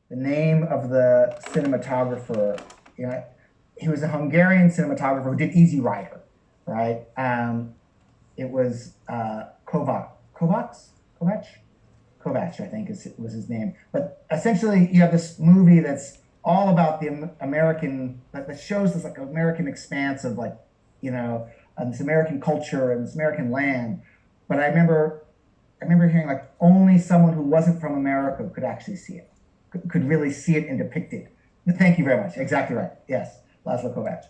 the name of the cinematographer. You know, he was a Hungarian cinematographer who did Easy Rider, right? It was Kovacs, Kovacs, I think was his name. But essentially, you have this movie that's all about the American, that shows this like American expanse of like, you know, this American culture and this American land. But I remember hearing like only someone who wasn't from America could actually see it, could really see it and depict it. Thank you very much. Exactly right. Yes, Laszlo Kovacs.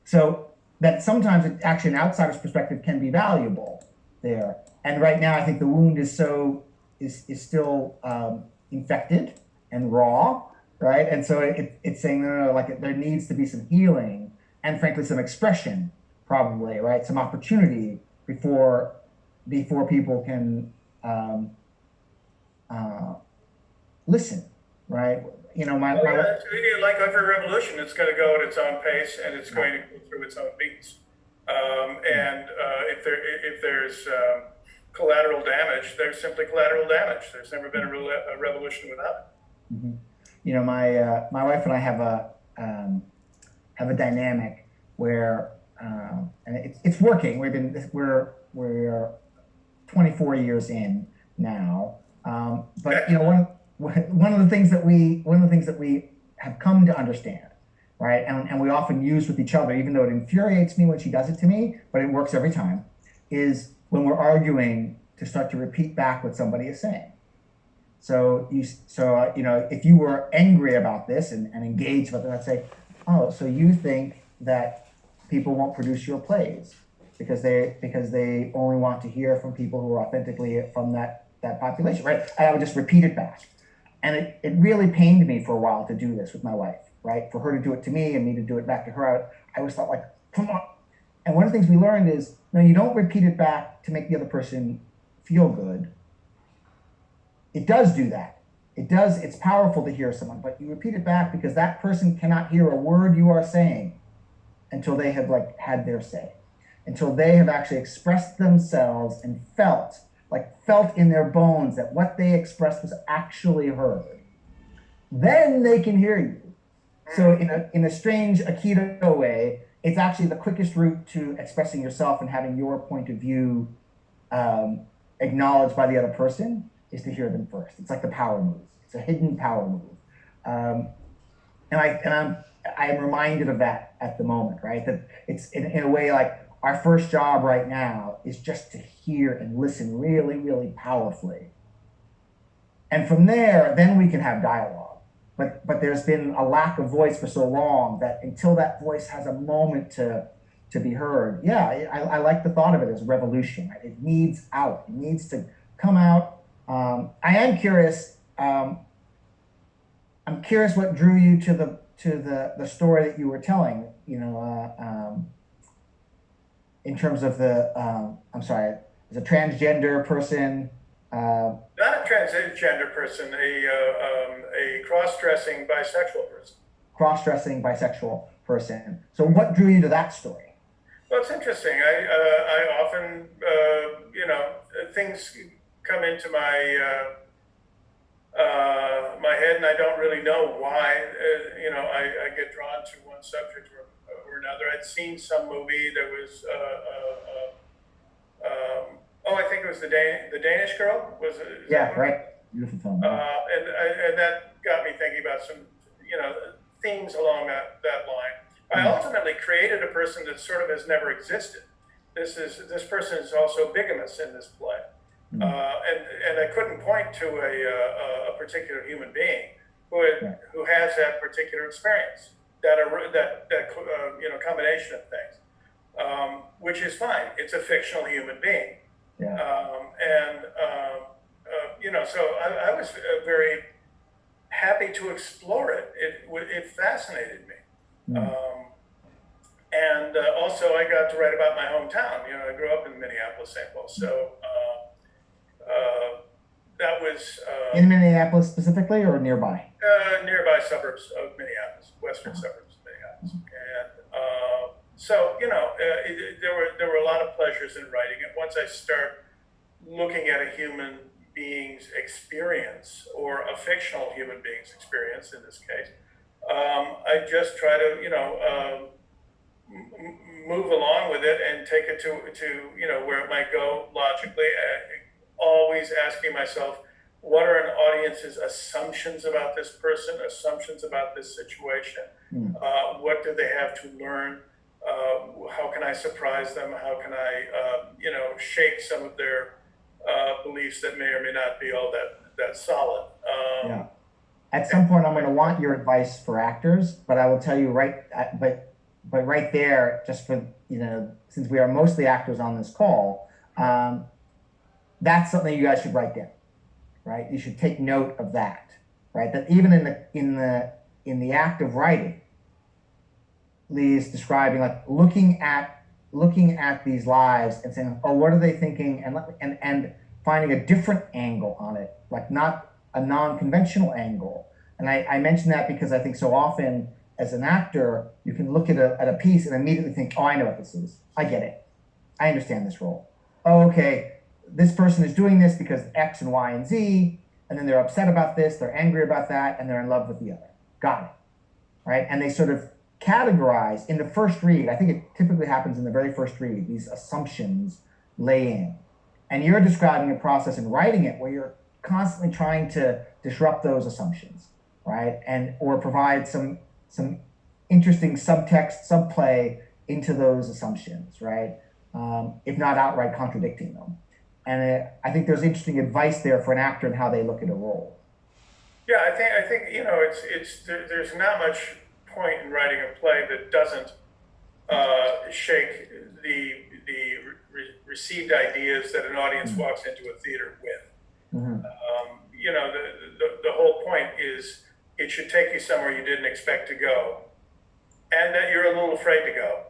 So that sometimes actually an outsider's perspective can be valuable there. And right now, I think the wound is still infected and raw, right? And so it's saying no, like there needs to be some healing and frankly some expression, probably, right? Some opportunity before people can um, uh, listen, right? You know, Oh my yeah, like every revolution, it's going to go at its own pace and it's going to go through its own beats. And if there's collateral damage, there's simply collateral damage. There's never been a revolution without it. Mhm. You know, my wife and I have a dynamic where and it's working. We're 24 years in now. But you know, Excellent. one of the things that we have come to understand, right? And we often use with each other, even though it infuriates me when she does it to me, but it works every time, is when we're arguing to start to repeat back what somebody is saying. You know, if you were angry about this and engaged with it, I'd say, oh, so you think that people won't produce your plays because they only want to hear from people who are authentically from that population, right? And I would just repeat it back, and it really pained me for a while to do this with my wife, right? For her to do it to me and me to do it back to her, I always felt like, come on. And one of the things we learned is, no, you don't repeat it back to make the other person feel good. It does do that. It's powerful to hear someone, but you repeat it back because that person cannot hear a word you are saying until they have like had their say, until they have actually expressed themselves and felt in their bones that what they expressed was actually heard. Then they can hear you. So in a strange Aikido way, it's actually the quickest route to expressing yourself and having your point of view um, acknowledged by the other person is to hear them first. It's like the power move. It's a hidden power move. Um, I'm reminded of that at the moment, right? That it's in a way like our first job right now is just to hear and listen really, really powerfully. And from there, then we can have dialogue. But there's been a lack of voice for so long that until that voice has a moment to be heard, yeah, I like the thought of it as a revolution. Right? It needs out. It needs to come out. I am curious. I'm curious what drew you to the story that you were telling. You know, in terms of I'm sorry, as a transgender person, uh, Not a transgender person, a cross-dressing bisexual person. cross-dressing bisexual person. So, what drew you to that story? Well, it's interesting. I often, things come into my head, and I don't really know why. I get drawn to one subject or another. I'd seen some movie that was, I think it was the Danish Girl. Is that Yeah, what it right. was? Beautiful film. Yeah. And that got me thinking about some, you know, themes along that line. I Mm, ultimately created a person that sort of has never existed. This person is also bigamous in this play, mm, and I couldn't point to a particular human being yeah. who has that particular experience, combination of things, which is fine. It's a fictional human being, Yeah. and so I was very happy to explore it. It fascinated me. Mm, Um, and also, I got to write about my hometown. You know, I grew up in Minneapolis, St. Paul, so that was in Minneapolis specifically, or nearby? nearby suburbs of Minneapolis, western suburbs of Minneapolis, and there were a lot of pleasures in writing it. Once I start looking at a human being's experience, or a fictional human being's experience in this case. I just try to, move along with it and take it to where it might go logically. Always asking myself, what are an audience's assumptions about this person, assumptions about this situation? What do they have to learn? How can I surprise them? How can I, shake some of their beliefs that may or may not be all that solid? Yeah. At some point, I'm going to want your advice for actors, but I will tell you but right there, just for, since we are mostly actors on this call, that's something you guys should write down, right? You should take note of that, right? That even in the act of writing, Lee is describing, like, looking at these lives and saying, oh, what are they thinking, and finding a different angle on it, like not a non-conventional angle. And I mention that because I think so often as an actor, you can look at a piece and immediately think, oh, I know what this is. I get it. I understand this role. Oh, okay, this person is doing this because X and Y and Z, and then they're upset about this, they're angry about that, and they're in love with the other. Got it, right? And they sort of categorize in the first read. I think it typically happens in the very first read, these assumptions lay in. And you're describing a process in writing it where you're constantly trying to disrupt those assumptions, right? Or provide some interesting subtext, subplay into those assumptions, right? If not outright contradicting them. And I think there's interesting advice there for an actor and how they look at a role. Yeah, I think there's not much point in writing a play that doesn't shake the received ideas that an audience walks into a theater with. Mm-hmm. The whole point is it should take you somewhere you didn't expect to go, and that you're a little afraid to go.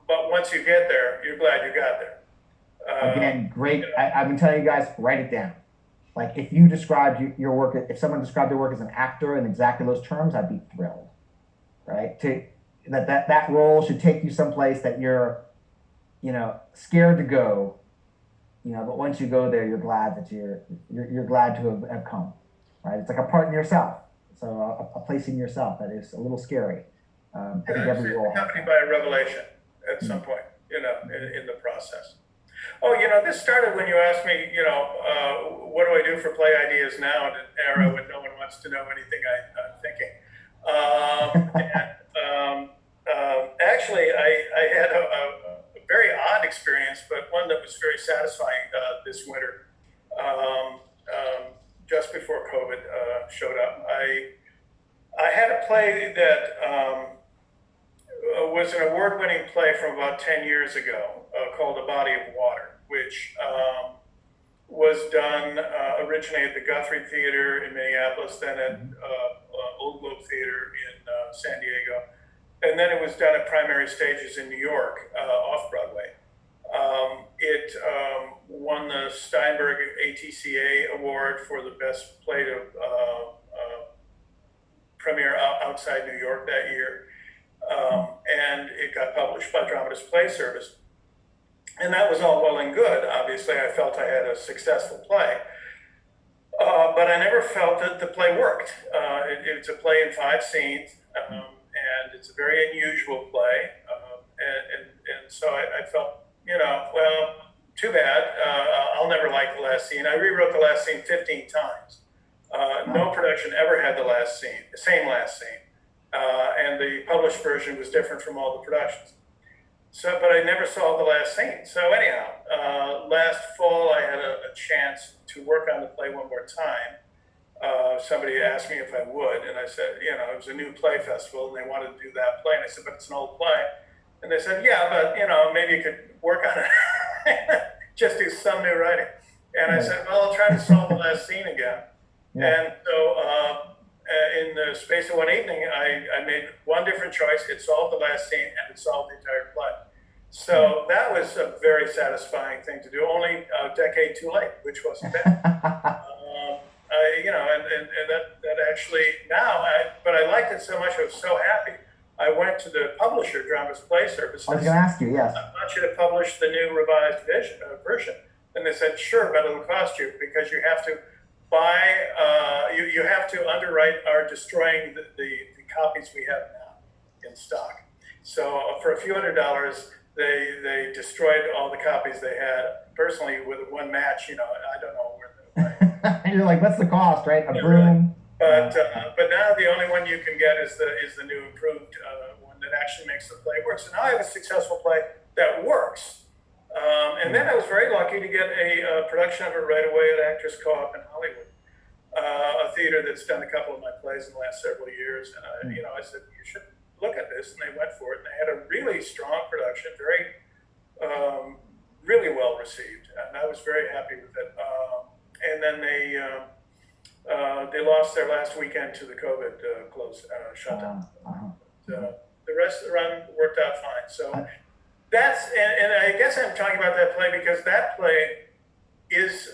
But once you get there, you're glad you got there. Again, great. I've been telling you guys, write it down. Like, if you described your work, if someone described their work as an actor in exactly those terms, I'd be thrilled, right? That role should take you someplace that you're, scared to go, but once you go there, you're glad that you're glad to have come, right? It's like a part in yourself. So a place in yourself that is a little scary. I think every role accompanied by a revelation at some point, in the process. Oh, this started when you asked me, what do I do for play ideas now in an era when no one wants to know anything I'm thinking. Actually, I had a very odd experience, but one that was very satisfying this winter, just before COVID showed up. I had a play that was an award-winning play from about 10 years ago called A Body of Water, which was done originally at the Guthrie Theater in Minneapolis, then at Old Globe Theater in San Diego, and then it was done at Primary Stages in New York, off-Broadway. It won the Steinberg ATCA Award for the best play to premiere outside New York that year. And it got published by Dramatist Play Service. And that was all well and good. Obviously, I felt I had a successful play. But I never felt that the play worked. It's a play in 5 scenes, and it's a very unusual play. And so I felt, well, too bad. I'll never like the last scene. I rewrote the last scene 15 times. No production ever had the same last scene. And the published version was different from all the productions. So, but I never saw the last scene. So anyhow, last fall I had a chance to work on the play one more time. Somebody asked me if I would, and I said, it was a new play festival, and they wanted to do that play. And I said, but it's an old play. And they said, yeah, but maybe you could work on it, just do some new writing. And I said, well, I'll try to solve the last scene again. Yeah. And so in the space of one evening, I made one different choice. It solved the last scene, and it solved the entire play. So that was a very satisfying thing to do. Only a decade too late, which wasn't bad. And that actually now, but I liked it so much. I was so happy. I went to the publisher, Dramatist Play Service. I was going to ask you, yes. I want you to publish the new revised version. And they said, sure, but it'll cost you because you have to buy, you have to underwrite our destroying the copies we have now in stock. So for a few $100s, they destroyed all the copies they had. Personally, with one match, I don't know where You're like, what's the cost, right? A Not broom. but now the only one you can get is the new improved one that actually makes the play work. So now I have a successful play that works. And then I was very lucky to get a production of it right away at Actors Co-op in Hollywood, a theater that's done a couple of my plays in the last several years. And I said, you should look at this, and they went for it. And they had a really strong production, really well received, and I was very happy with it. And then they lost their last weekend to the COVID shutdown. The rest of the run worked out fine. So that's, and I guess I'm talking about that play because that play is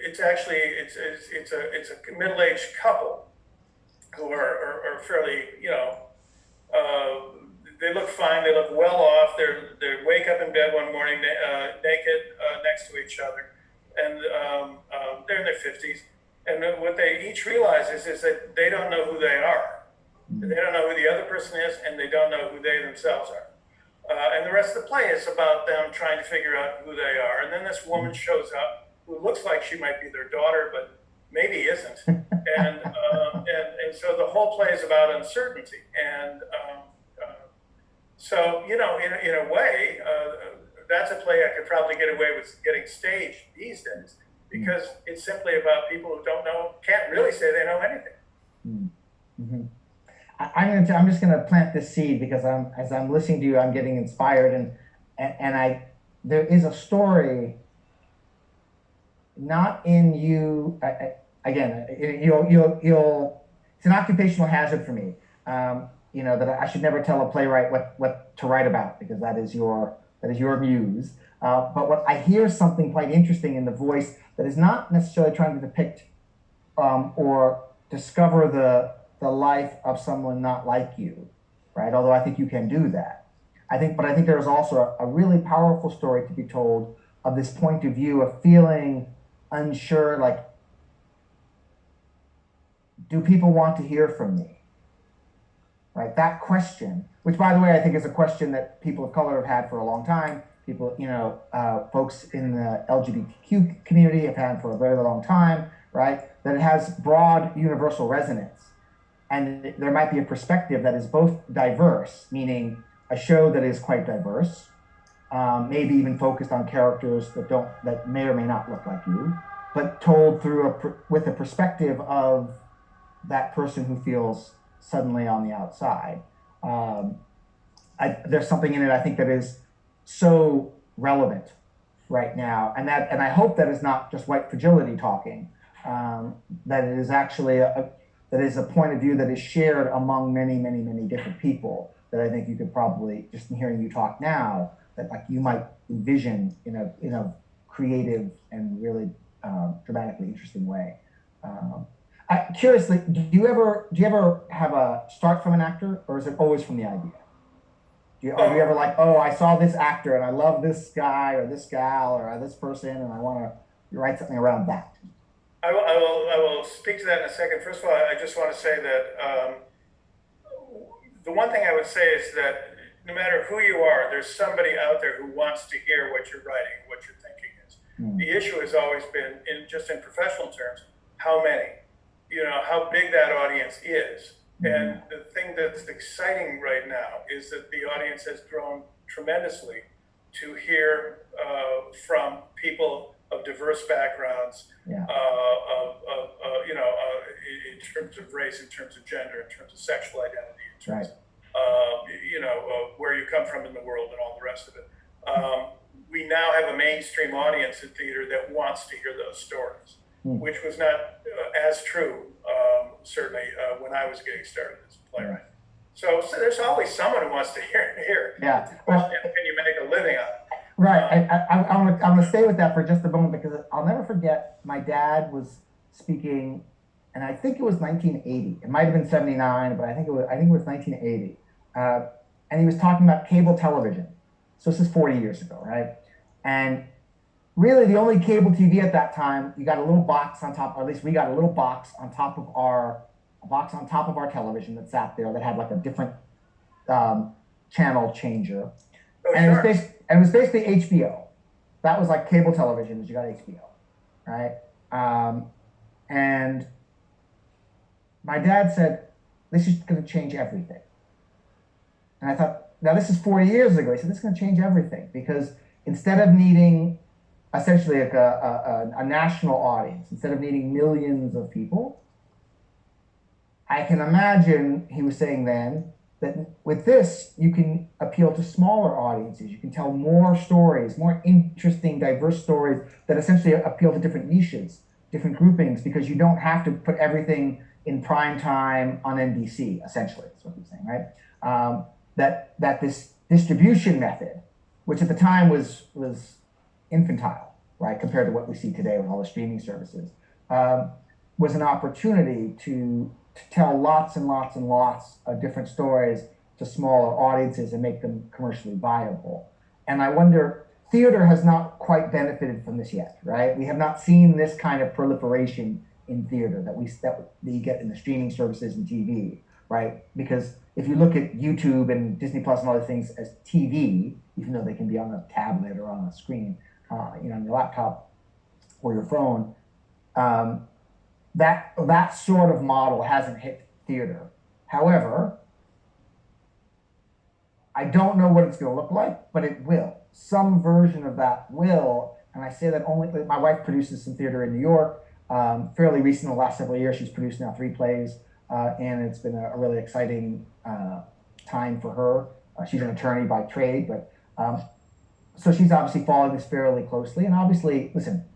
it's actually it's a middle-aged couple who are fairly they look fine, they look well off. They wake up in bed one morning naked next to each other, and they're in their 50s. And what they each realize is that they don't know who they are. They don't know who the other person is, and they don't know who they themselves are. And the rest of the play is about them trying to figure out who they are. And then this woman shows up who looks like she might be their daughter, but maybe isn't. And so the whole play is about uncertainty. And so, in a way, that's a play I could probably get away with getting staged these days, because it's simply about people who can't really say they know anything. Mm-hmm. I'm just going to plant this seed because as I'm listening to you, I'm getting inspired, and there is a story, not in you. Again, it's an occupational hazard for me. That I should never tell a playwright what to write about, because that is your muse. But what I hear something quite interesting in the voice that is not necessarily trying to depict or discover the life of someone not like you, right? Although I think you can do that. I think there is also a really powerful story to be told of this point of view of feeling unsure, like, do people want to hear from me? Right, that question, which, by the way, I think is a question that people of color have had for a long time. People, folks in the LGBTQ community have had for a very long time, right? That it has broad universal resonance. And there might be a perspective that is both diverse, meaning a show that is quite diverse, maybe even focused on characters that may or may not look like you, but told with a perspective of that person who feels suddenly on the outside. There's something in it, I think, that is so relevant right now, and I hope that is not just white fragility talking. That it is actually that is a point of view that is shared among many, many, many different people. That I think you could probably, just in hearing you talk now, that like you might envision in a creative and really dramatically interesting way. Curiously, do you ever have a start from an actor, or is it always from the idea? Do you ever like, oh, I saw this actor and I love this guy or this gal or this person, and I want to write something around that? I will speak to that in a second. First of all, I just want to say that the one thing I would say is that no matter who you are, there's somebody out there who wants to hear what you're writing, what your thinking is. The issue has always been, in professional terms, how many. How big that audience is. And the thing that's exciting right now is that the audience has grown tremendously to hear from people of diverse backgrounds, in terms of race, in terms of gender, in terms of sexual identity, in terms of where you come from in the world and all the rest of it. We now have a mainstream audience in theater that wants to hear those stories, which was not as true, certainly, when I was getting started as a playwright. So there's always someone who wants to hear. Yeah. Well, can you make a living on it? Right. I'm going to stay with that for just a moment, because I'll never forget, my dad was speaking, and I think it was 1980. It might have been 79, but I think it was 1980. And he was talking about cable television. So this is 40 years ago, right? And really the only cable TV at that time, you got a little box on top, or at least we got a little box on top of our a box on top of our television that sat there that had like a different um, channel changer, Oh, and sure. it was basically HBO. That was like cable television, as you got HBO, right? Um, and my dad said, "This is going to change everything." And I thought, now this is 40 years ago. He said, "This is going to change everything because instead of needing essentially like a national audience, instead of needing millions of people, I can imagine," he was saying then, "that with this, you can appeal to smaller audiences. You can tell more stories, more interesting, diverse stories that essentially appeal to different niches, different groupings, because you don't have to put everything in prime time on NBC, essentially." That's what he's saying, right? That this distribution method, which at the time was infantile, right, compared to what we see today with all the streaming services, um, was an opportunity to tell lots and lots and lots of different stories to smaller audiences and make them commercially viable. And I wonder, theater has not quite benefited from this yet, right? We have not seen this kind of proliferation in theater that you get in the streaming services and TV, right? Because if you look at YouTube and Disney Plus and all these things as TV, even though they can be on a tablet or on a screen, on your laptop or your phone, um, that sort of model hasn't hit theater. However, I don't know what it's going to look like, but it will. Some version of that will. And I say that only my wife produces some theater in New York. Fairly recent, in the last several years, she's produced now 3 plays, and it's been a really exciting time for her. She's an attorney by trade, but so she's obviously following this fairly closely. And obviously, listen,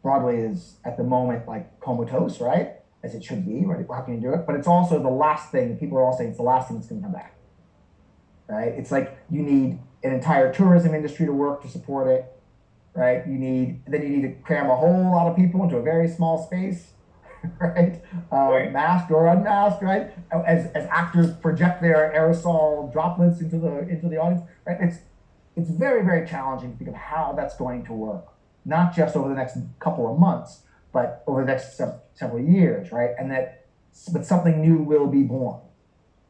Broadway is at the moment like comatose, right? As it should be, right? How can you do it? But it's also the last thing. People are all saying it's the last thing that's going to come back, right? It's like you need an entire tourism industry to work to support it, right? You need to cram a whole lot of people into a very small space, right? Right. Masked or unmasked, right? As actors project their aerosol droplets into the audience, right? It's very very challenging to think of how that's going to work, not just over the next couple of months, but over the next several years, right? But something new will be born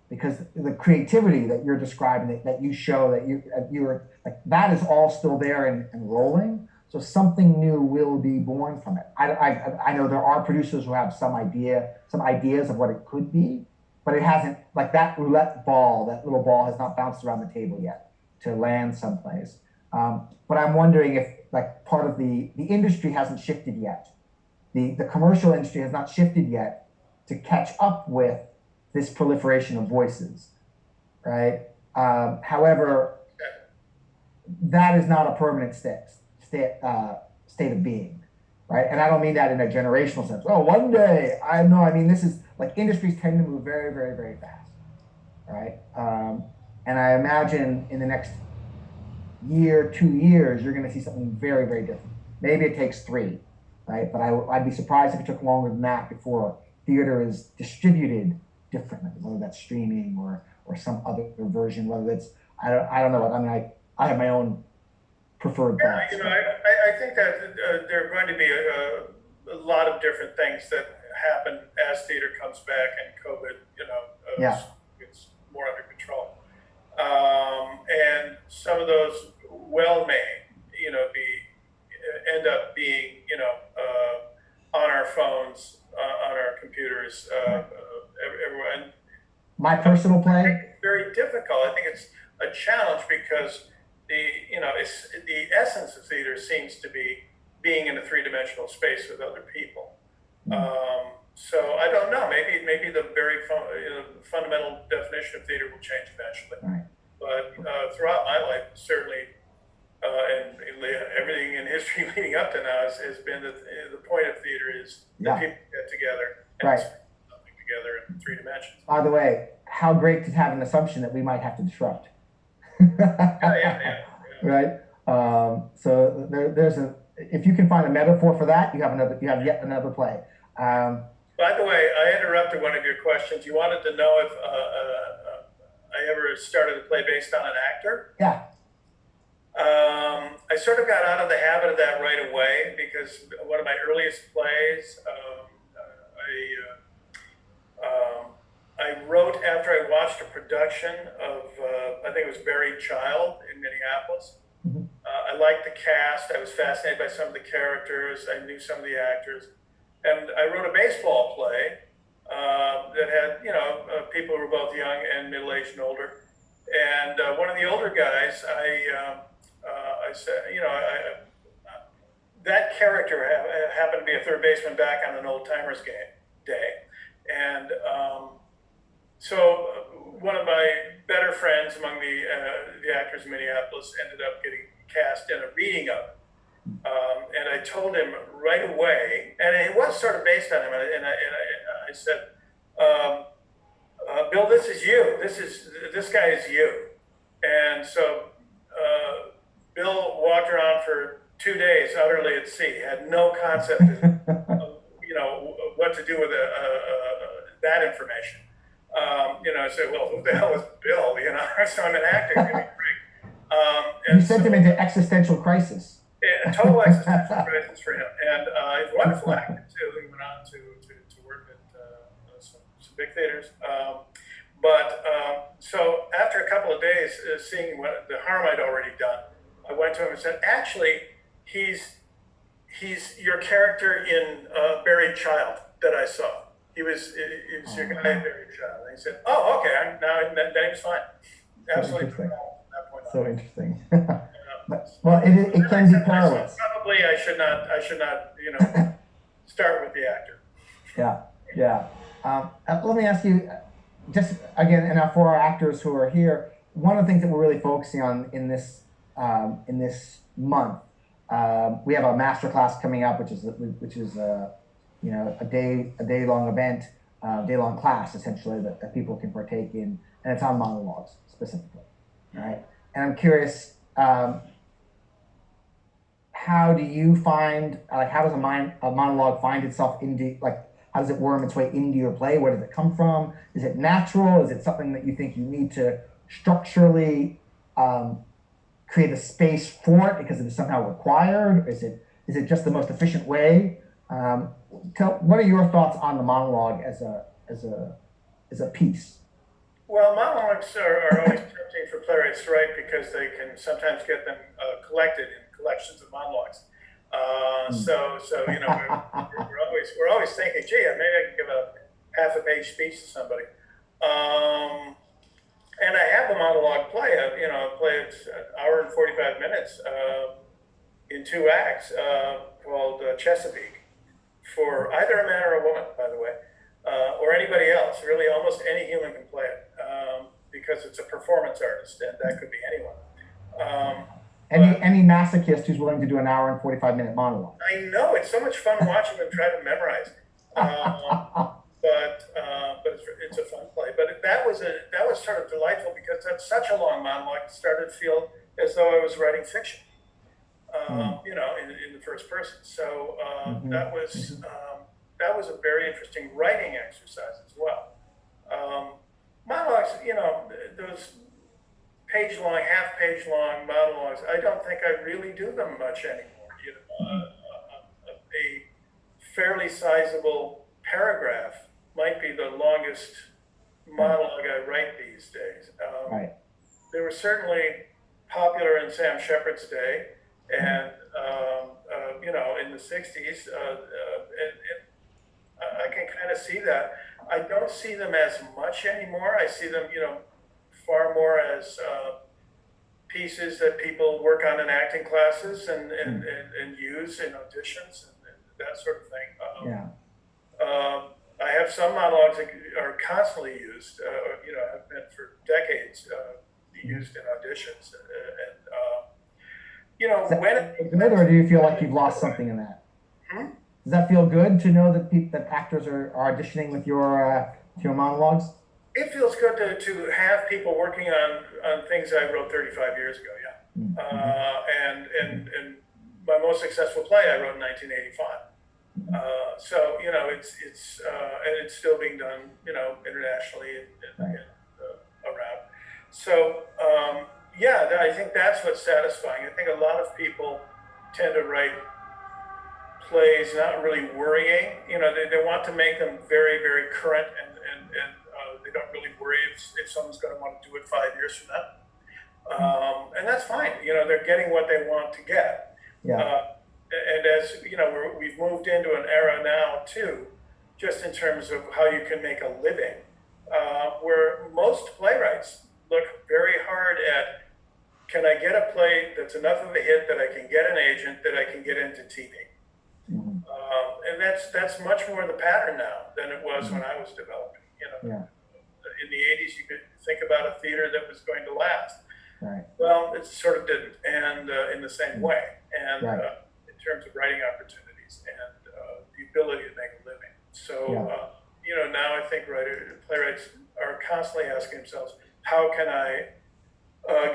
because the creativity that you're describing, that you show, you're like, that is all still there and rolling. So something new will be born from it. I know there are producers who have some ideas of what it could be, but it hasn't, like that roulette ball, that little ball has not bounced around the table yet to land someplace. But I'm wondering if like part of the industry hasn't shifted yet. The commercial industry has not shifted yet to catch up with this proliferation of voices, right? However, that is not a permanent state of being, right? And I don't mean that in a generational sense. Oh, one day, I know. I mean, this is like industries tend to move very, very, very fast, right? And I imagine in the next year, 2 years, you're going to see something very, very different. Maybe it takes three, right? But I'd be surprised if it took longer than that before theater is distributed differently, whether that's streaming or some other version, whether it's I don't know. I mean, I have my own preferred Yeah, thoughts, I, but I think that there are going to be a lot of different things that happen as theater comes back and COVID, yeah, gets more under control. And some of those well may, be end up being, on our phones, on our computers, right. everyone. My I personal think play, it's very difficult. I think it's a challenge because it's the essence of theater seems to be being in a three-dimensional space with other people. mm, So I don't know. Maybe the very fundamental definition of theater will change eventually. right, But throughout my life, certainly, and everything in history leading up to now has been that the point of theater is that yeah, people get together and right. experience something together in three dimensions. By the way, how great to have an assumption that we might have to disrupt. Yeah, yeah, yeah. Right? So there's a if you can find a metaphor for that, you have yet another play. Um, By the way, I interrupted one of your questions. You wanted to know if I ever started a play based on an actor. yeah, I sort of got out of the habit of that right away because one of my earliest plays, I wrote after I watched a production of, I think it was Buried Child in Minneapolis. Mhm. I liked the cast. I was fascinated by some of the characters. I knew some of the actors. And I wrote a baseball play that had, people who were both young and middle-aged and older. And one of the older guys, I said, that character happened to be a third baseman back on an old timers game day. And so one of my better friends among the actors in Minneapolis ended up getting cast in a reading of it. And I told him right away, and it was sort of based on him, I said, Bill, this is you. This guy is you. And so Bill walked around for 2 days utterly at sea, had no concept of, what to do with that information. I said, well, who the hell is Bill? So I'm an actor. Give me a break. You sent him into existential crisis. A total existential crisis for him. And he's a wonderful actor, too. He went on to work at some big theaters. So after a couple of days, seeing what the harm I'd already done, I went to him and said, actually, he's your character in Buried Child that I saw. He was your guy in Buried Child. And he said, oh, okay, then he's fine. Absolutely from that point on. So interesting. Well, it can be perilous. Probably I should not, start with the actor. Yeah. Let me ask you, just again, and for our actors who are here, one of the things that we're really focusing on in this month, we have a master class coming up, which is a day long event, day long class essentially that people can partake in, and it's on monologues specifically, right? And I'm curious, how do you find, how does a monologue find itself into, how does it worm its way into your play? Where does it come from? Is it natural? Is it something that you think you need to structurally create a space for it because it is somehow required? Is it just the most efficient way? What are your thoughts on the monologue as a piece? Well, monologues are always tempting for playwrights to write because they can sometimes get them collected in collections of monologues. So we're always thinking, gee, maybe I can give a half-a-page speech to somebody. And I have a monologue play, it's an hour and 45 minutes in 2 acts called Chesapeake, for either a man or a woman, by the way, or anybody else. Really, almost any human can play it because it's a performance artist, and that could be anyone. Any masochist who's willing to do an hour and 45-minute monologue. I know, it's so much fun watching them try to memorize. But it's a fun play. But that was sort of delightful because that's such a long monologue. It started to feel as though I was writing fiction, in the first person. So that was a very interesting writing exercise as well. Monologues, those page-long, half-page-long monologues, I don't think I really do them much anymore. A fairly sizable paragraph might be the longest monologue I write these days. Right. They were certainly popular in Sam Shepard's day, and in the '60s, I can kind of see that. I don't see them as much anymore. I see them, far more as pieces that people work on in acting classes and use in auditions and that sort of thing. I have some monologues that are constantly used, have been for decades used in auditions. Or do you feel like you've lost something in that? Does that feel good to know that actors are auditioning with your monologues? It feels good to have people working on things I wrote 35 years ago. Yeah, and my most successful play I wrote in 1985. So it's still being done internationally and around. So yeah, I think that's what's satisfying. I think a lot of people tend to write plays not really worrying. You know, they want to make them very, very current, and they don't really worry if someone's going to want to do it 5 years from now. And that's fine. You know, they're getting what they want to get. Yeah. And as you know, we've moved into an era now too, just in terms of how you can make a living, where most playwrights look very hard at, can I get a play that's enough of a hit that I can get an agent, that I can get into TV? Mm-hmm. And that's much more the pattern now than it was when I was developing. You know, Yeah. in the '80s, you could think about a theater that was going to last. Right. Well, it sort of didn't, and in the same way, and Right. in terms of writing opportunities and the ability to make a living. So, you know, now I think playwrights are constantly asking themselves, how can I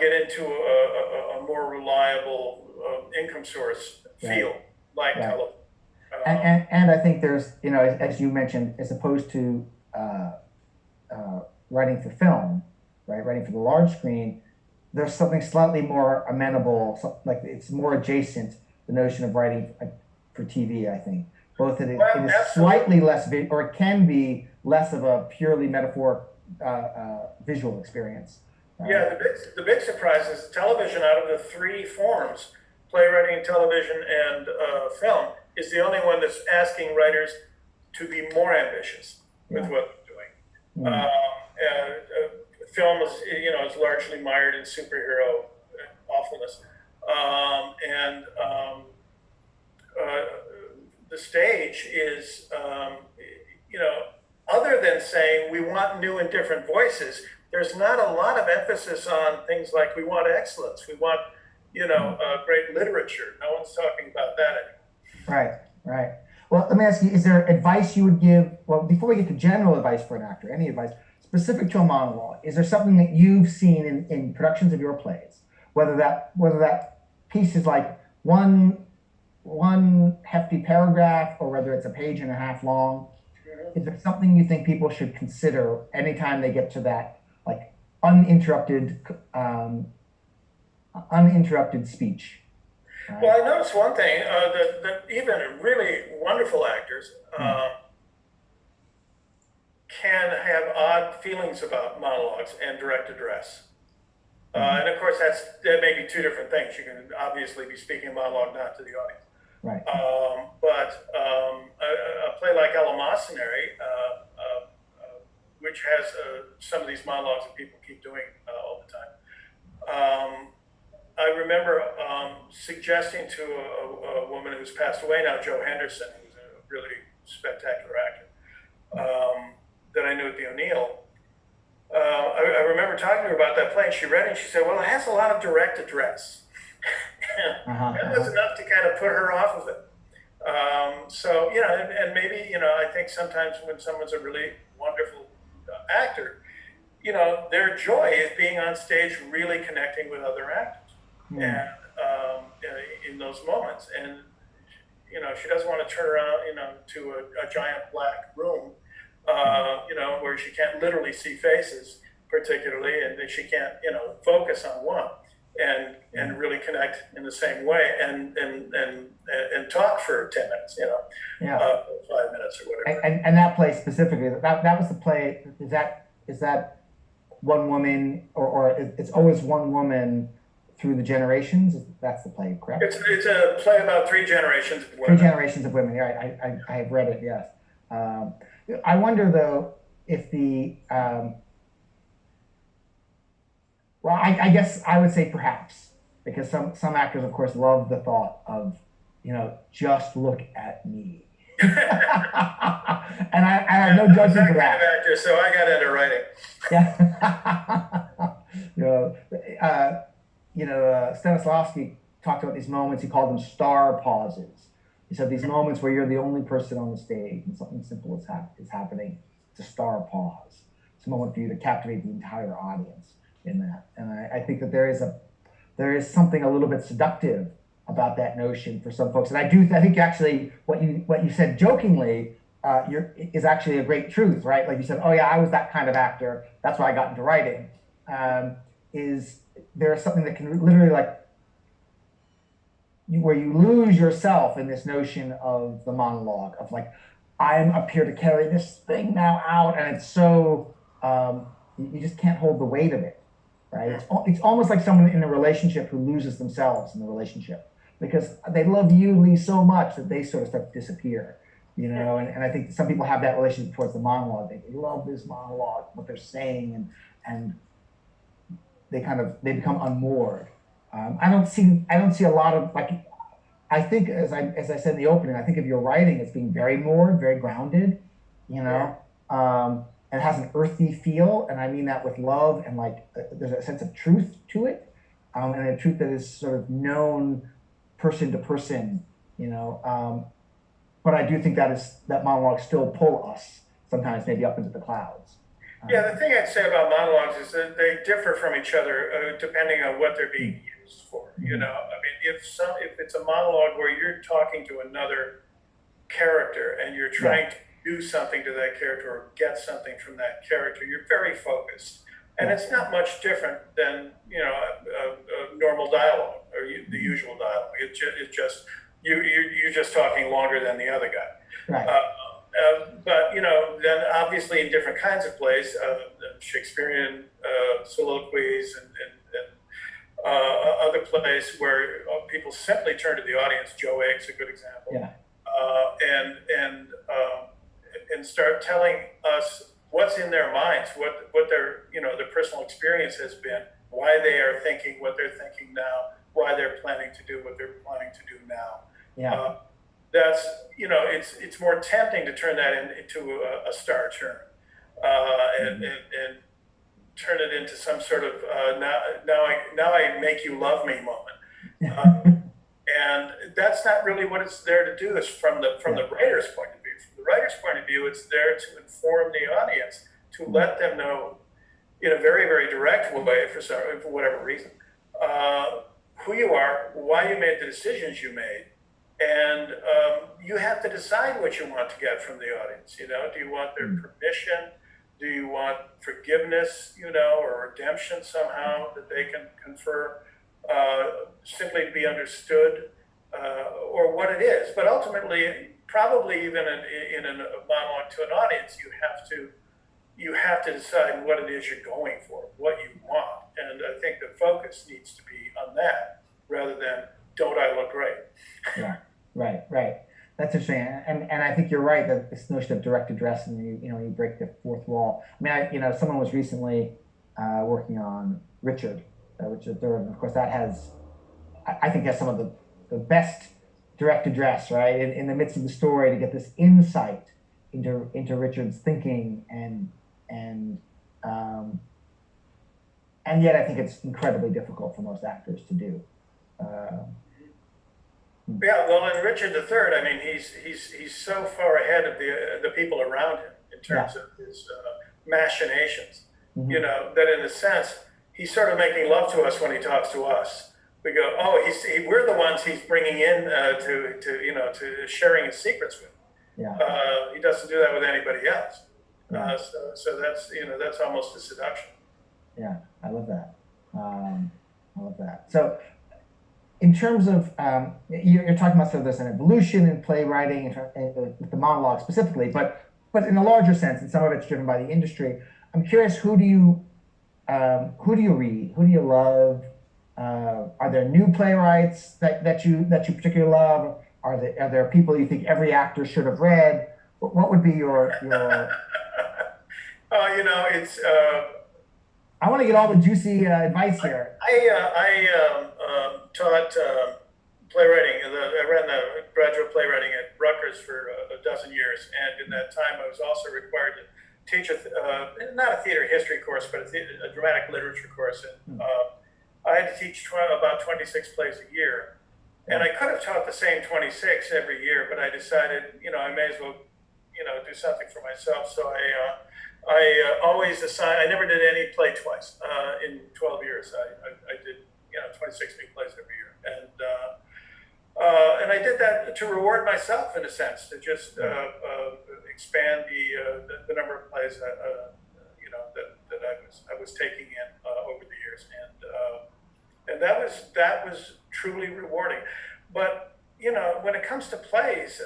get into a more reliable income source field like television? And I think there's, you know, as you mentioned, as opposed to writing for film, right, writing for the large screen, there's something slightly more amenable, like it's more adjacent, the notion of writing for TV, I think. Both that it is slightly less, or it can be less of a purely metaphoric visual experience. Yeah, the big surprise is television, out of the three forms, playwriting, television, and film, is the only one that's asking writers to be more ambitious with what they're doing. Film is, you know, is largely mired in superhero awfulness, and the stage is, you know, other than saying we want new and different voices, there's not a lot of emphasis on things like we want excellence, we want, you know, great literature. No one's talking about that anymore. Right, right. Well, let me ask you, is there advice you would give, well, before we get to general advice for an actor, any advice specific to a monologue, is there something that you've seen in productions of your plays, whether that piece is like one hefty paragraph or whether it's a page and a half long? Is there something you think people should consider anytime they get to that, like uninterrupted speech? Right? Well, I noticed one thing, that even really wonderful actors can have odd feelings about monologues and direct address. And of course, that may be two different things. You can obviously be speaking a monologue not to the audience. Right. But a play like Eleemosynary, which has some of these monologues that people keep doing all the time. I remember suggesting to a woman who's passed away now, Jo Henderson, who's a really spectacular actor, that I knew at the O'Neill. I remember talking to her about that play, and she read it, and she said, well, it has a lot of direct address. That was enough to kind of put her off of it. So, you know, and maybe, you know, I think sometimes when someone's a really wonderful actor, you know, their joy is being on stage, really connecting with other actors. And in those moments. And, you know, she doesn't want to turn around, you know, to a giant black room, you know, where she can't literally see faces particularly, and she can't, you know, focus on one and really connect in the same way and talk for 10 minutes, you know, 5 minutes or whatever. And that play specifically, that was the play, is that one woman, or it's always one woman through the generations? That's the play, correct? It's a play about three generations of women. Three generations of women, yeah, I have read it, yes. I wonder, though, if the, well, I guess I would say perhaps, because some actors, of course, love the thought of, you know, just look at me. And I have no judgment for that. I'm that kind of actor, so I got into writing. Yeah. Stanislavski talked about these moments. He called them star pauses. He said these moments where you're the only person on the stage and something simple is happening. It's a star pause. It's a moment for you to captivate the entire audience in that. And I think that there is something a little bit seductive about that notion for some folks. And I think actually what you said jokingly is actually a great truth, right? Like you said, oh yeah, I was that kind of actor. That's why I got into writing. there's something that can literally like where you lose yourself in this notion of the monologue of like, I'm up here to carry this thing now out, and it's so you just can't hold the weight of it, right? It's almost like someone in a relationship who loses themselves in the relationship because they love you, Lee, so much that they sort of start to disappear, you know. And I think some people have that relationship towards the monologue. They love this monologue, what they're saying, and they become unmoored. I don't see a lot of like. I think as I said in the opening, I think of your writing as being very moored, very grounded, you know. And it has an earthy feel, and I mean that with love and like there's a sense of truth to it, and a truth that is sort of known person to person, you know. But I do think that monologues still pull us sometimes maybe up into the clouds. Yeah, the thing I'd say about monologues is that they differ from each other depending on what they're being used for. You know, I mean, if it's a monologue where you're talking to another character and you're trying to do something to that character or get something from that character, you're very focused, and it's not much different than a normal dialogue or the usual dialogue. It's just you're just talking longer than the other guy. Right. But then obviously in different kinds of plays, Shakespearean soliloquies and other plays where people simply turn to the audience. Joe Egg's a good example. Yeah. And start telling us what's in their minds, what their their personal experience has been, why they are thinking what they're thinking now, why they're planning to do what they're planning to do now. Yeah. That's it's more tempting to turn that into a star turn and turn it into some sort of now I make you love me moment. And that's not really what it's there to do. Is from the writer's point of view. From the writer's point of view, it's there to inform the audience, to let them know in a very, very direct way, for whatever reason, who you are, why you made the decisions you made, and you have to decide what you want to get from the audience. Do you want their permission? Do you want forgiveness? Or redemption somehow that they can confer? Simply to be understood, or what it is. But ultimately, probably even in a monologue to an audience, you have to decide what it is you're going for, what you want. And I think the focus needs to be on that rather than don't I look great? Yeah, right. That's interesting, and I think you're right that this notion of direct address and you break the fourth wall. I mean, someone was recently working on Richard III, and of course that I think has some of the best direct address, right, in the midst of the story to get this insight into Richard's thinking and yet I think it's incredibly difficult for most actors to do. Yeah, well, in Richard III, I mean, he's so far ahead of the people around him in terms of his machinations. That in a sense he's sort of making love to us when he talks to us. We go, oh, we're the ones he's bringing in to sharing his secrets with. Yeah. He doesn't do that with anybody else. So that's almost a seduction. Yeah, I love that. I love that. So, in terms of you're talking about sort of there's an evolution in playwriting with the monologue specifically, but in a larger sense, and some of it's driven by the industry. I'm curious, who do you read? Who do you love? Are there new playwrights that you particularly love? Are there people you think every actor should have read? What would be your? It's. I want to get all the juicy advice here. I taught playwriting. I ran the graduate playwriting at Rutgers for a dozen years, and in that time, I was also required to teach not a theater history course, but a dramatic literature course. And I had to teach about 26 plays a year, and I could have taught the same 26 every year, but I decided, I may as well, do something for myself. So I always assign. I never did any play twice in 12 years. I did 26 new plays every year, and I did that to reward myself in a sense, to just expand the number of plays that I was taking in over the years, and that was truly rewarding. But you know, when it comes to plays,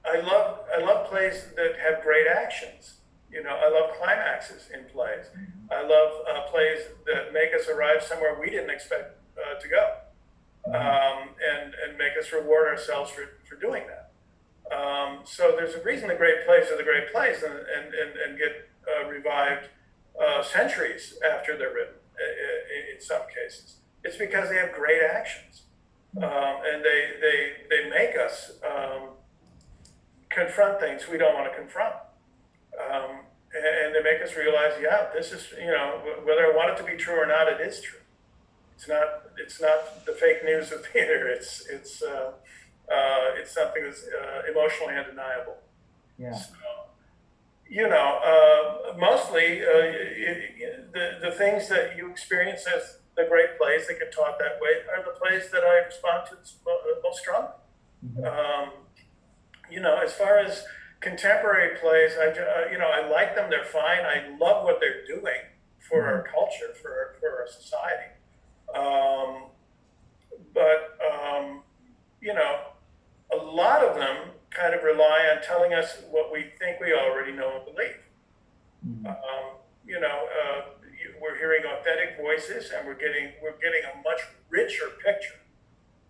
I love plays that have great actions. You know, I love climaxes in plays. I love plays that make us arrive somewhere we didn't expect to go, and make us reward ourselves for doing that. So there's a reason the great plays are the great plays, and get revived centuries after they're written. In some cases, it's because they have great actions, and they make us confront things we don't want to confront. And they make us realize, yeah, this is, you know, whether I want it to be true or not, it is true. It's not the fake news of theater. It's something that's emotionally undeniable. Yeah. So, you know, mostly the things that you experience as the great plays that get taught that way are the plays that I respond to most strongly. You know, as far as contemporary plays, you know, I like them. They're fine. I love what they're doing for our culture, for our society. But you know, a lot of them kind of rely on telling us what we think we already know and believe. You know, we're hearing authentic voices, and we're getting a much richer picture.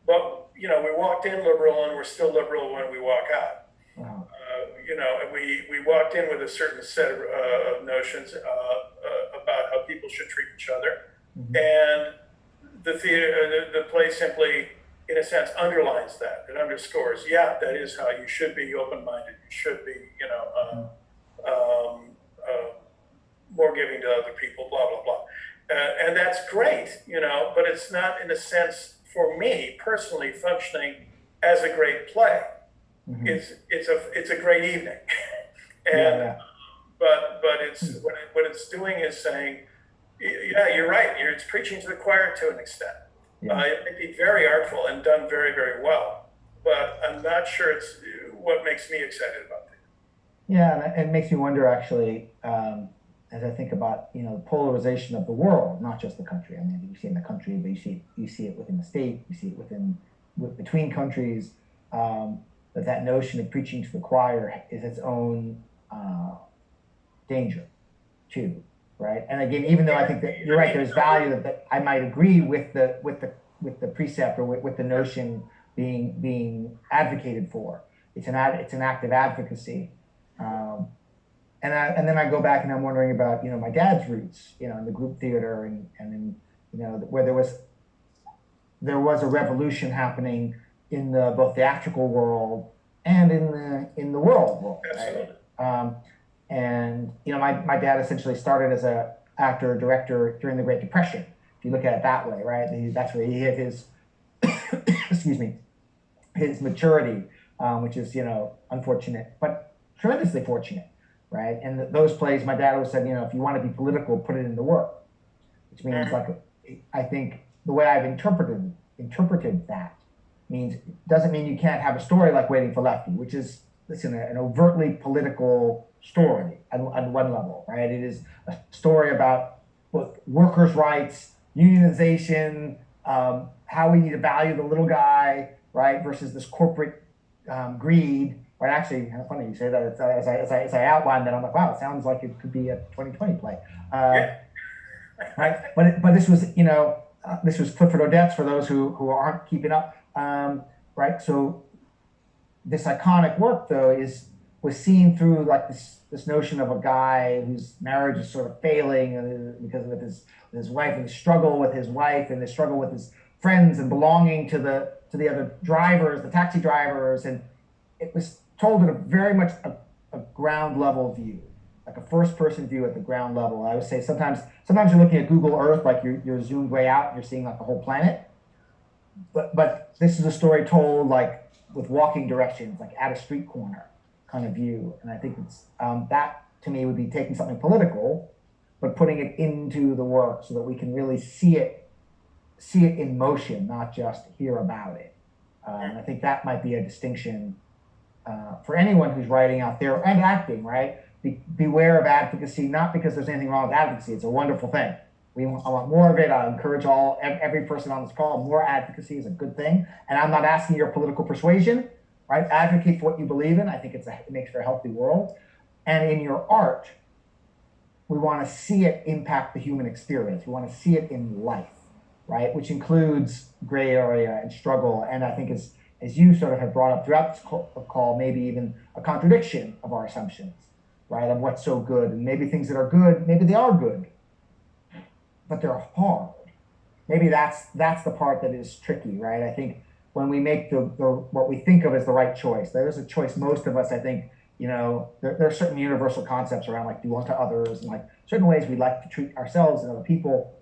But you know, we walked in liberal, and we're still liberal when we walk out. You know, we walked in with a certain set of notions about how people should treat each other, and the play simply, in a sense, underlines that. It underscores, yeah, that is how you should be open-minded. You should be, you know, more giving to other people, blah, blah, blah. And that's great, you know, but it's not, in a sense, for me personally, functioning as a great play. It's a great evening. And but it's what it's doing is saying, yeah, you're right. It's preaching to the choir to an extent. It may be very artful and done very, very well, but I'm not sure it's what makes me excited about it. Yeah, and it makes me wonder, actually, as I think about, you know, the polarization of the world, not just the country. I mean, you see it in the country, but you see it within the state, you see it between countries. That notion of preaching to the choir is its own danger, too, right? And again, even though I think that you're right, there's value that I might agree with the precept, or with the notion being advocated for. It's an act of advocacy, and then I go back and I'm wondering about, you know, my dad's roots, you know, in the group theater, and in, you know, where there was a revolution happening in the both theatrical world and in the world, right? And you know, my dad essentially started as a actor director during the Great Depression. If you look at it that way, right? That's where he hit his excuse me, his maturity, which is, you know, unfortunate but tremendously fortunate, right? And those plays, my dad always said, you know, if you want to be political, put it in the work, which means, like, I think the way I've interpreted that doesn't mean you can't have a story like Waiting for Lefty, which is, listen, an overtly political story on one level, right? It is a story about both workers' rights, unionization, how we need to value the little guy, right, versus this corporate greed. Right? Actually, kind of funny you say that. As I outlined that, I'm like, wow, it sounds like it could be a 2020 play, right? But this was, you know, this was Clifford Odets, for those who aren't keeping up. Right, so this iconic work, though, was seen through, like, this notion of a guy whose marriage is sort of failing because of his wife, and the struggle with his wife, and the struggle with his friends, and belonging to the other drivers, the taxi drivers, and it was told in a very much a ground level view, like a first person view at the ground level. I would say sometimes you're looking at Google Earth, like you're zoomed way out, and you're seeing, like, the whole planet. But this is a story told, like, with walking directions, like at a street corner kind of view. And I think it's that, to me, would be taking something political, but putting it into the work so that we can really see it in motion, not just hear about it. And I think that might be a distinction for anyone who's writing out there and acting, right? Beware of advocacy, not because there's anything wrong with advocacy. It's a wonderful thing. I want more of it. I encourage every person on this call. More advocacy is a good thing. And I'm not asking your political persuasion, right? Advocate for what you believe in. I think it makes for a healthy world. And in your art, we want to see it impact the human experience. We want to see it in life, right? Which includes gray area and struggle. And I think as you sort of have brought up throughout this call, maybe even a contradiction of our assumptions, right? Of what's so good. And maybe things that are good, maybe they are good, but they're hard. Maybe that's the part that is tricky, right? I think when we make the what we think of as the right choice, there is a choice. Most of us, I think, there are certain universal concepts around like do unto others and like certain ways we like to treat ourselves and other people.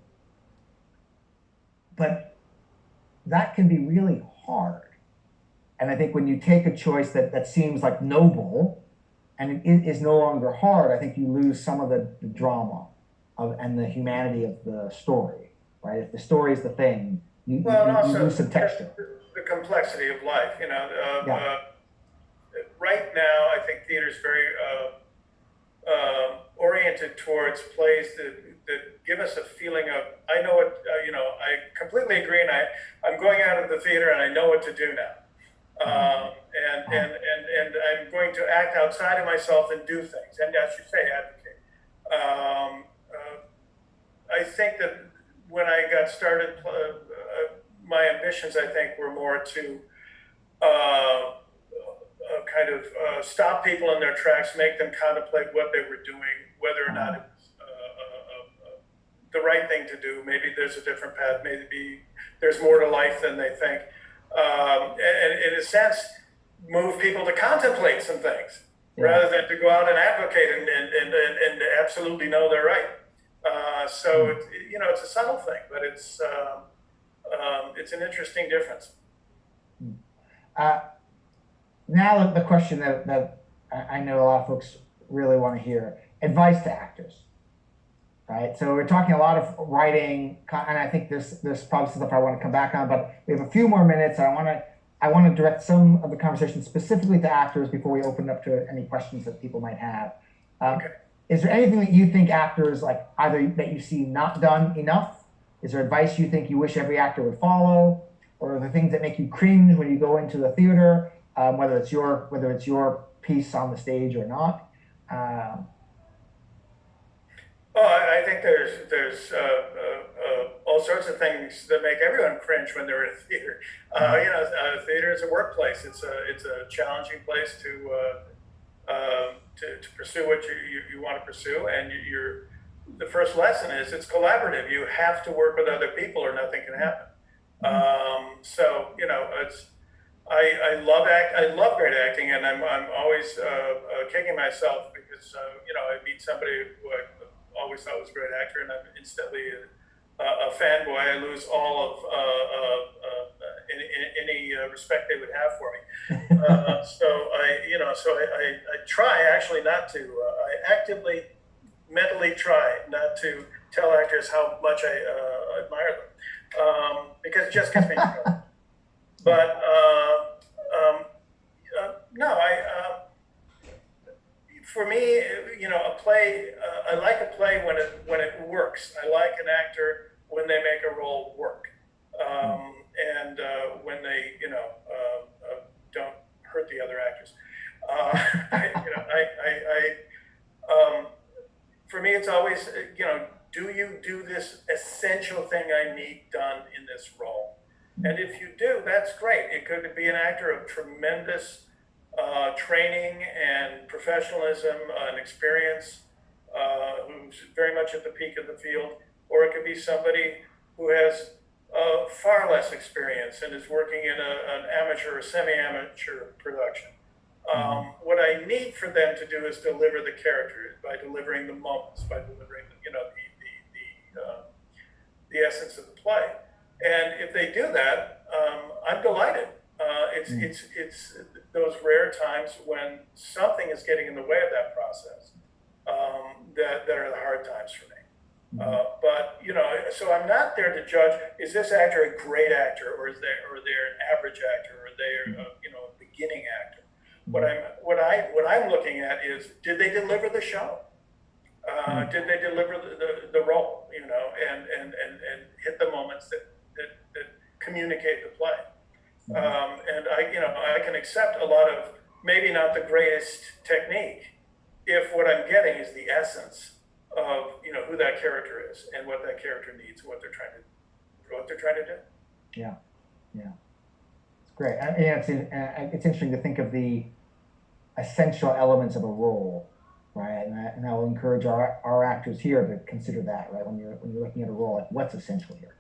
But that can be really hard. And I think when you take a choice that seems like noble and it is no longer hard, I think you lose some of the drama and the humanity of the story, right? If the story is the thing, you lose some texture. The complexity of life, Yeah. Right now, I think theater is very oriented towards plays that give us a feeling of, I know what, I completely agree, and I'm going out of the theater and I know what to do now. And I'm going to act outside of myself and do things, and as you say, advocate. I think that when I got started, my ambitions, I think, were more to kind of stop people in their tracks, make them contemplate what they were doing, whether or not it was the right thing to do. Maybe there's a different path. Maybe there's more to life than they think. And in a sense, move people to contemplate some things rather than to go out and advocate and absolutely know they're right. So it's a subtle thing, but it's an interesting difference. Now the question that I know a lot of folks really want to hear: advice to actors, right? So we're talking a lot of writing, and I think there's probably some stuff I want to come back on, but we have a few more minutes. I want to direct some of the conversation specifically to actors before we open up to any questions that people might have. Okay. Is there anything that you think actors, like either that you see not done enough? Is there advice you think you wish every actor would follow? Or are there things that make you cringe when you go into the theater, whether it's your piece on the stage or not? I think there's all sorts of things that make everyone cringe when they're in a theater. Theater is a workplace. It's a challenging place to pursue what you want to pursue, and the first lesson is it's collaborative. You have to work with other people, or nothing can happen. I love great acting, and I'm always kicking myself because I meet somebody who I always thought was a great actor, and I'm instantly a fanboy. I lose all of any respect they would have for me. So I try actually not to. I actively, mentally try not to tell actors how much I admire them, because it just gets me in trouble. But no, for me, a play. I like a play when it works. I like an actor when they make a role work, and when they don't hurt the other actors. For me, it's always do you do this essential thing I need done in this role? And if you do, that's great. It could be an actor of tremendous training and professionalism and experience, who's very much at the peak of the field, or it could be somebody who has far less experience and is working in an amateur or semi-amateur production. What I need for them to do is deliver the character by delivering the moments, by delivering the essence of the play. And if they do that, I'm delighted. It's those rare times when something is getting in the way of that process that are the hard times for me. But so I'm not there to judge: is this actor a great actor, or they're an average actor, or they're a beginning actor? What I'm looking at is, did they deliver the show? Did they deliver the role? and hit the moments that communicate the play. And I can accept a lot of maybe not the greatest technique if what I'm getting is the essence of who that character is and what that character needs, and what they're trying to do. Yeah, yeah, it's great. It's interesting to think of the essential elements of a role, right? And I will encourage our actors here to consider that, right? When you're looking at a role, like what's essential here?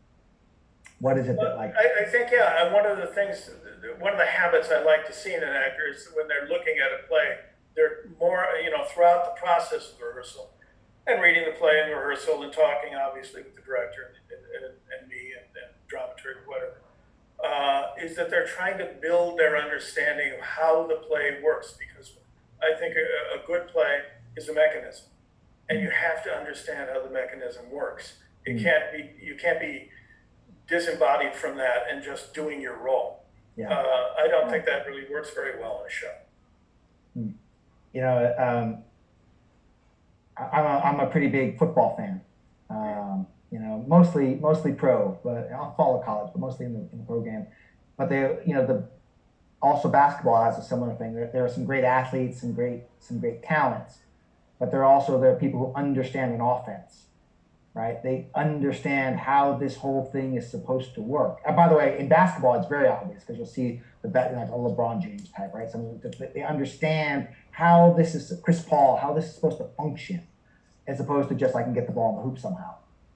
What is it that like? I think, yeah, one of the habits I like to see in an actor is when they're looking at a play, they're more, throughout the process of rehearsal and reading the play in rehearsal and talking, obviously, with the director and me and dramaturg, whatever, is that they're trying to build their understanding of how the play works, because I think a good play is a mechanism, and you have to understand how the mechanism works. You can't be disembodied from that and just doing your role. Yeah. I don't think that really works very well in a show. I'm a pretty big football fan. Mostly pro, but I'll follow college, but mostly in the pro game. But also basketball has a similar thing. There are some great athletes, some great talents, but there are people who understand an offense, right? They understand how this whole thing is supposed to work. And by the way, in basketball, it's very obvious because you'll see like a LeBron James type, right? They understand how this is, Chris Paul, how this is supposed to function, as opposed to just I can get the ball in the hoop somehow,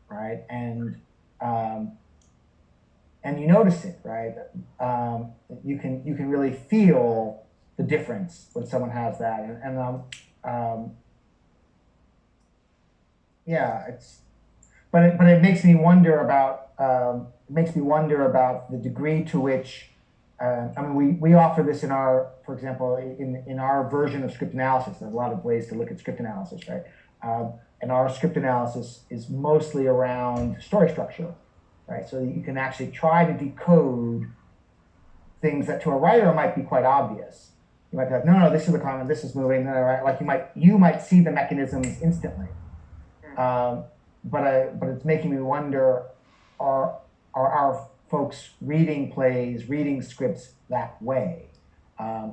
right? And you notice it, right? You can really feel the difference when someone has that, but it makes me wonder about the degree to which we offer this for example, in our version of script analysis. There's a lot of ways to look at script analysis, right? And our script analysis is mostly around story structure, right? So you can actually try to decode things that to a writer might be quite obvious. You might be like, no, this is the comment, this is moving, right? Like you might see the mechanisms instantly. But it's making me wonder: are our folks reading plays, reading scripts that way?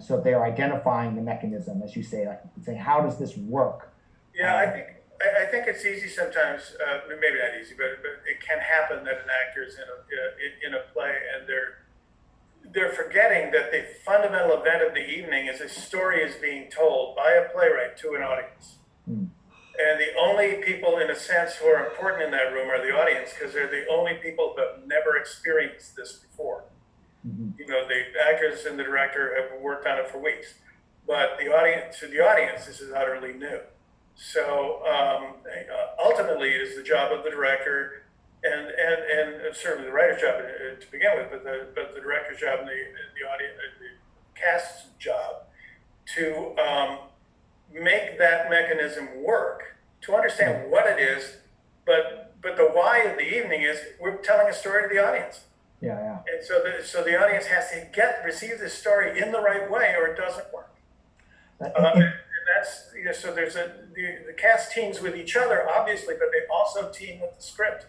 So if they are identifying the mechanism, as you say, like saying, how does this work? Yeah, I think it's easy sometimes. Maybe not easy, but it can happen that an actor is in a play and they're forgetting that the fundamental event of the evening is a story is being told by a playwright to an audience. And the only people, in a sense, who are important in that room are the audience, because they're the only people who have never experienced this before. The actors and the director have worked on it for weeks, but to the audience, this is utterly new. So ultimately, it is the job of the director, and certainly the writer's job to begin with, but the director's job and the audience, the cast's job, to make that mechanism work, to understand what it is, but the why of the evening is we're telling a story to the audience. Yeah. And so the audience has to receive this story in the right way, or it doesn't work. And that's so there's the cast teams with each other, obviously, but they also team with the script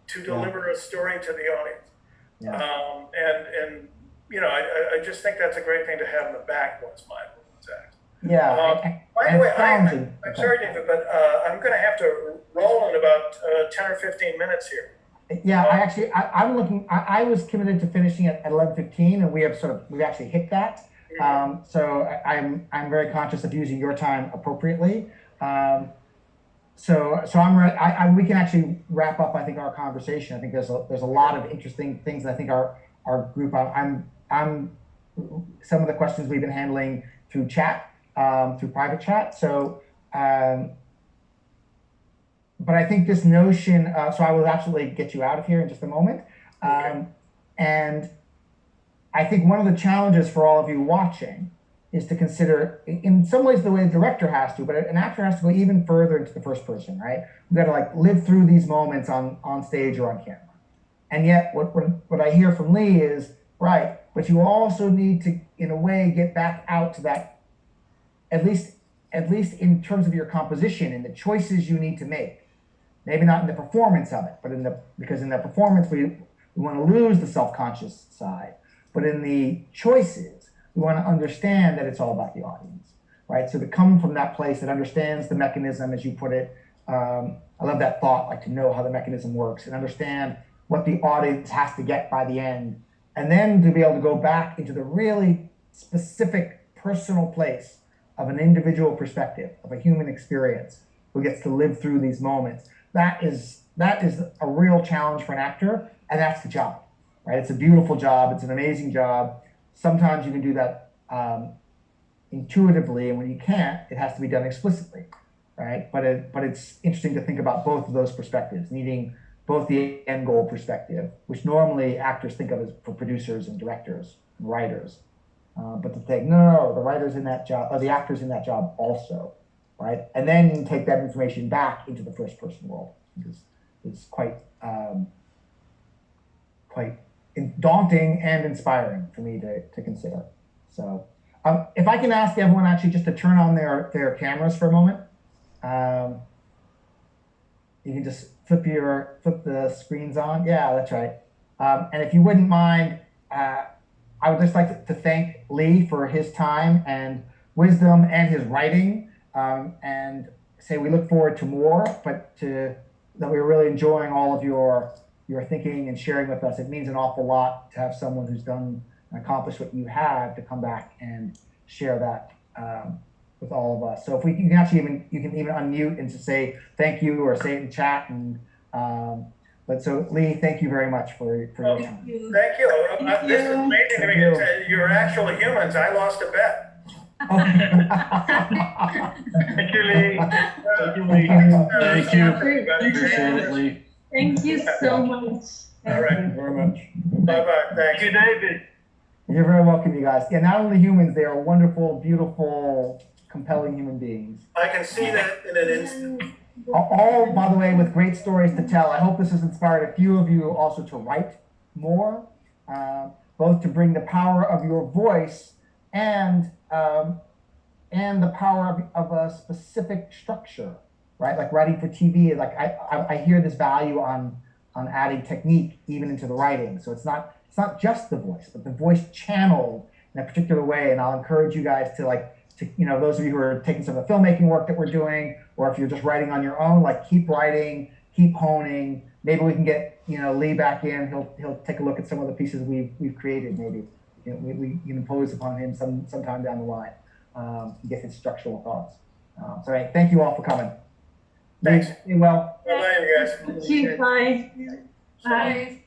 to deliver a story to the audience. I just think that's a great thing to have in the back once act. Yeah. By the way, I'm sorry, David, but I'm going to have to roll in about 10 or 15 minutes here. Yeah, I'm looking. I was committed to finishing at 11:15, and we've actually hit that. So I'm very conscious of using your time appropriately. So I'm ready. We can actually wrap up, I think, our conversation. I think there's a lot of interesting things. I think our group. I'm some of the questions we've been handling through chat, through private chat. So. But I think this notion, so I will absolutely get you out of here in just a moment. And I think one of the challenges for all of you watching is to consider, in some ways, the way the director has to, but an actor has to go even further into the first person, right? We've got to live through these moments on stage or on camera. And yet, what I hear from Lee is, right, but you also need to, in a way, get back out to that, at least in terms of your composition and the choices you need to make. Maybe not in the performance of it, but because in the performance we want to lose the self-conscious side. But in the choices, we want to understand that it's all about the audience, right? So to come from that place that understands the mechanism, as you put it, I love that thought, like to know how the mechanism works and understand what the audience has to get by the end. And then to be able to go back into the really specific personal place of an individual perspective, of a human experience who gets to live through these moments. That is a real challenge for an actor, and that's the job, right? It's a beautiful job. It's an amazing job. Sometimes you can do that intuitively, and when you can't, it has to be done explicitly, right? But it's interesting to think about both of those perspectives, needing both the end goal perspective, which normally actors think of as for producers and directors and writers, but to think, no, the writer's in that job, or the actor's in that job also, right? And then take that information back into the first person world, because it's quite daunting and inspiring for me to consider. So if I can ask everyone actually just to turn on their cameras for a moment. You can just flip the screens on. Yeah, that's right. And if you wouldn't mind, I would just like to thank Lee for his time and wisdom and his writing, and say we look forward to more, but that we're really enjoying all of your thinking and sharing with us. It means an awful lot to have someone who's done and accomplished what you have to come back and share that with all of us. So if you can even unmute and just say thank you or say it in chat. And but so Lee, thank you very much for your time. Thank you. This is amazing to me. You're actual humans. I lost a bet. Thank you, Lee. Thank you, Lee. Thank you. Appreciate it, Lee. Thank you so much. All right. Thank you very much. Bye-bye. Thank you, David. You're very welcome, you guys. Yeah, not only humans, they are wonderful, beautiful, compelling human beings. I can see that in an instant. All, by the way, with great stories to tell. I hope this has inspired a few of you also to write more, both to bring the power of your voice and the power of a specific structure, right? Like writing for TV. Like I hear this value on adding technique even into the writing. So it's not just the voice, but the voice channeled in a particular way. And I'll encourage you guys to those of you who are taking some of the filmmaking work that we're doing, or if you're just writing on your own, like keep writing, keep honing. Maybe we can get Lee back in. He'll take a look at some of the pieces we've created. Maybe we can impose upon him sometime down the line, get his structural thoughts. So right, thank you all for coming. Thanks. Be well. Bye-bye, you guys. Thank you. Bye. Bye.